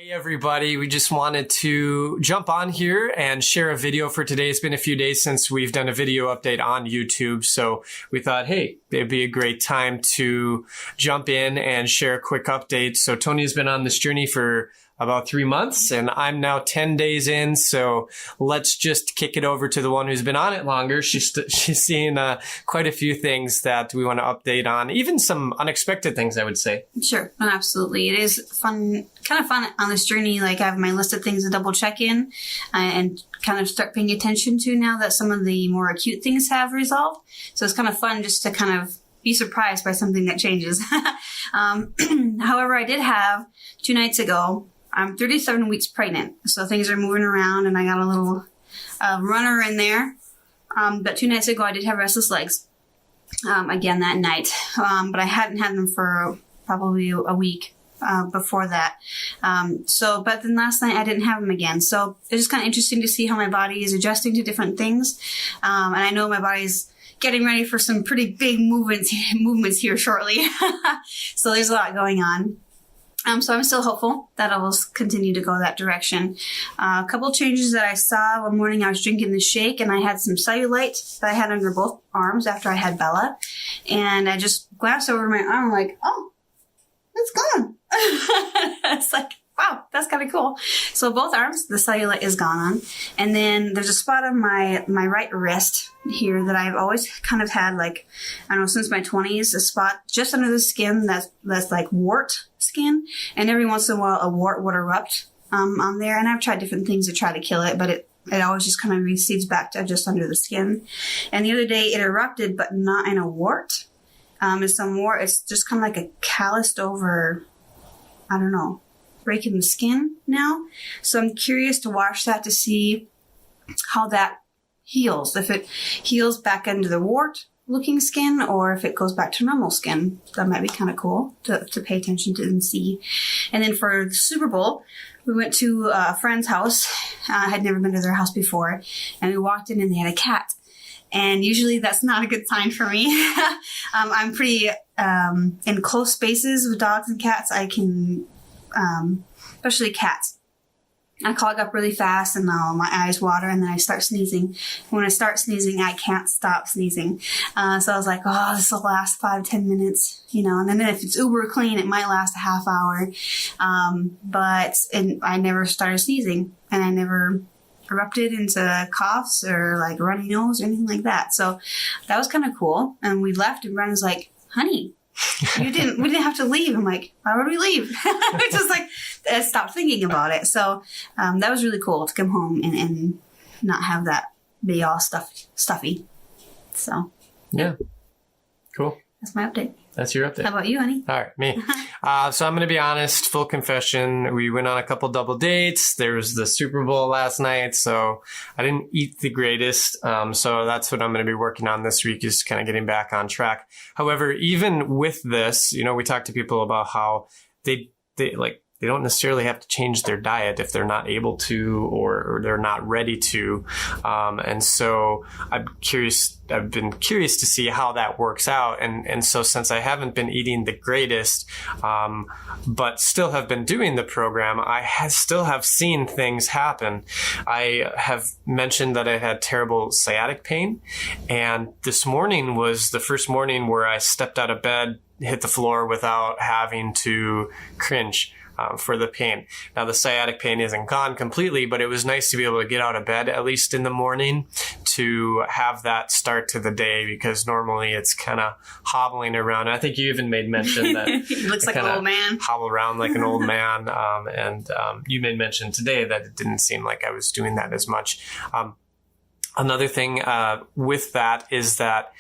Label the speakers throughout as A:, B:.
A: Hey everybody, we just wanted to jump on here and share a video for today. It's been a few days since we've done a video update on YouTube, so we thought, hey, it'd be a great time to jump in and share a quick update. So Tonia's been on this journey for about 3 months, and I'm now 10 days in, so let's just kick it over to the one who's been on it longer. She's seen quite a few things that we want to update on, even some unexpected things, I would say.
B: Sure, absolutely. It is fun, kind of fun on this journey. Like, I have my list of things to double check in and kind of start paying attention to now that some of the more acute things have resolved. So it's kind of fun just to kind of be surprised by something that changes. However, I did have 2 nights ago, I'm 37 weeks pregnant, so things are moving around, and I got a little runner in there. But 2 nights ago, I did have restless legs again that night, but I hadn't had them for probably a week before that. But then last night I didn't have them again. So it's just kind of interesting to see how my body is adjusting to different things, and I know my body's getting ready for some pretty big movements here shortly. So there's a lot going on. So I'm still hopeful that I will continue to go that direction. A couple changes that I saw one morning, I was drinking the shake and I had some cellulite that I had under both arms after I had Bella. And I just glanced over my arm like, oh, it's gone. It's like, wow, that's kind of cool. So both arms, the cellulite is gone on. And then there's a spot on my right wrist here that I've always kind of had, like, I don't know, since my 20s, a spot just under the skin that's like wart skin. And every once in a while, a wart would erupt on there. And I've tried different things to try to kill it, but it always just kind of recedes back to just under the skin. And the other day it erupted, but not in a wart. It's just kind of like a calloused over, I don't know, breaking the skin now. So I'm curious to watch that to see how that heals. If it heals back into the wart looking skin or if it goes back to normal skin. That might be kind of cool to pay attention to and see. And then for the Super Bowl, we went to a friend's house. I had never been to their house before. And we walked in and they had a cat. And usually that's not a good sign for me. I'm pretty in close spaces with dogs and cats. I can especially cats. I clog up really fast and my eyes water and then I start sneezing. When I start sneezing, I can't stop sneezing. So I was like, oh, this will last 5-10 minutes, and then if it's uber clean, it might last a half hour. But I never started sneezing and I never erupted into coughs or like runny nose or anything like that. So that was kind of cool. And we left and Brenna's like, honey, we didn't have to leave. I'm like, why would we leave? It's just like, I stopped thinking about it. So that was really cool to come home and not have that be all stuffy. So
A: yeah, cool.
B: That's my update.
A: That's your update.
B: How about you, honey?
A: All right, me. So I'm going to be honest, full confession. We went on a couple double dates. There was the Super Bowl last night, so I didn't eat the greatest. So that's what I'm going to be working on this week, is kind of getting back on track. However, even with this, we talk to people about how they don't necessarily have to change their diet if they're not able to or they're not ready to. And so I've been curious to see how that works out. And so since I haven't been eating the greatest, but still have been doing the program, I still have seen things happen. I have mentioned that I had terrible sciatic pain. And this morning was the first morning where I stepped out of bed, hit the floor without having to cringe for the pain. Now, the sciatic pain isn't gone completely, but it was nice to be able to get out of bed, at least in the morning, to have that start to the day, because normally it's kind of hobbling around. I think you even made mention that
B: it looks like an old man.
A: Hobble around like an old man. And you made mention today that it didn't seem like I was doing that as much. Another thing with that is that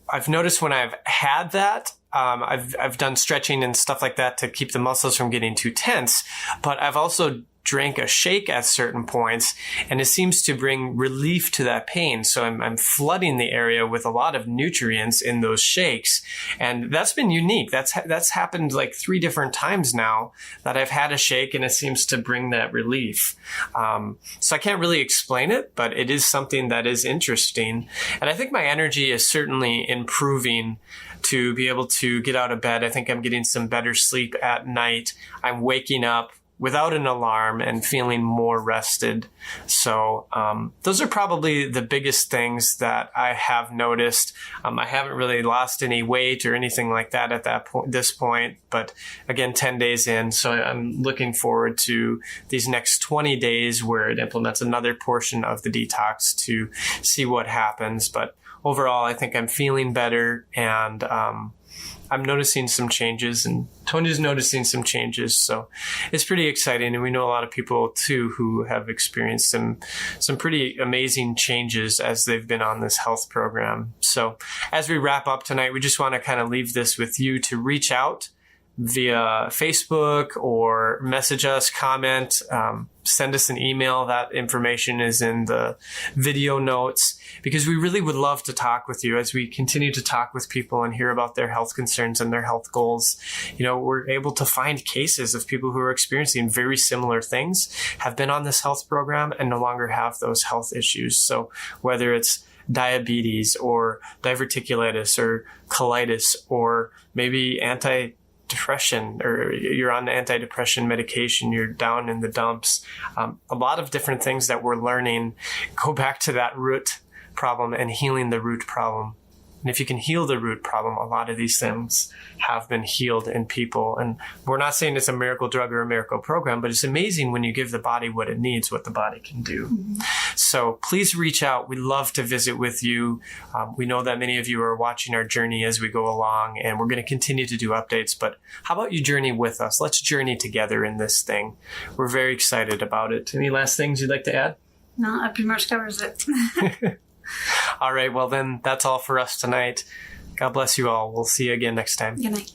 A: I've noticed when I've had that, I've done stretching and stuff like that to keep the muscles from getting too tense, but I've also drank a shake at certain points, and it seems to bring relief to that pain. So I'm flooding the area with a lot of nutrients in those shakes, and that's been unique. That's happened like 3 different times now that I've had a shake, and it seems to bring that relief. So I can't really explain it, but it is something that is interesting, and I think my energy is certainly improving to be able to get out of bed. I think I'm getting some better sleep at night. I'm waking up without an alarm and feeling more rested. So those are probably the biggest things that I have noticed. I haven't really lost any weight or anything like that at this point, but again, 10 days in. So I'm looking forward to these next 20 days where it implements another portion of the detox to see what happens. But overall, I think I'm feeling better, and I'm noticing some changes, and Tonia's noticing some changes. So it's pretty exciting. And we know a lot of people too who have experienced some pretty amazing changes as they've been on this health program. So as we wrap up tonight, we just want to kind of leave this with you to reach out via Facebook or message us, comment, send us an email. That information is in the video notes, because we really would love to talk with you as we continue to talk with people and hear about their health concerns and their health goals. You know, we're able to find cases of people who are experiencing very similar things, have been on this health program, and no longer have those health issues. So whether it's diabetes or diverticulitis or colitis, or maybe depression, or you're on antidepressant medication, you're down in the dumps. A lot of different things that we're learning go back to that root problem and healing the root problem. And if you can heal the root problem, a lot of these things have been healed in people. And we're not saying it's a miracle drug or a miracle program, but it's amazing when you give the body what it needs, what the body can do. Mm-hmm. So please reach out. We'd love to visit with you. We know that many of you are watching our journey as we go along, and we're going to continue to do updates. But how about you journey with us? Let's journey together in this thing. We're very excited about it. Any last things you'd like to add?
B: No, that pretty much covers it.
A: All right. Well, then that's all for us tonight. God bless you all. We'll see you again next time.
B: Good night.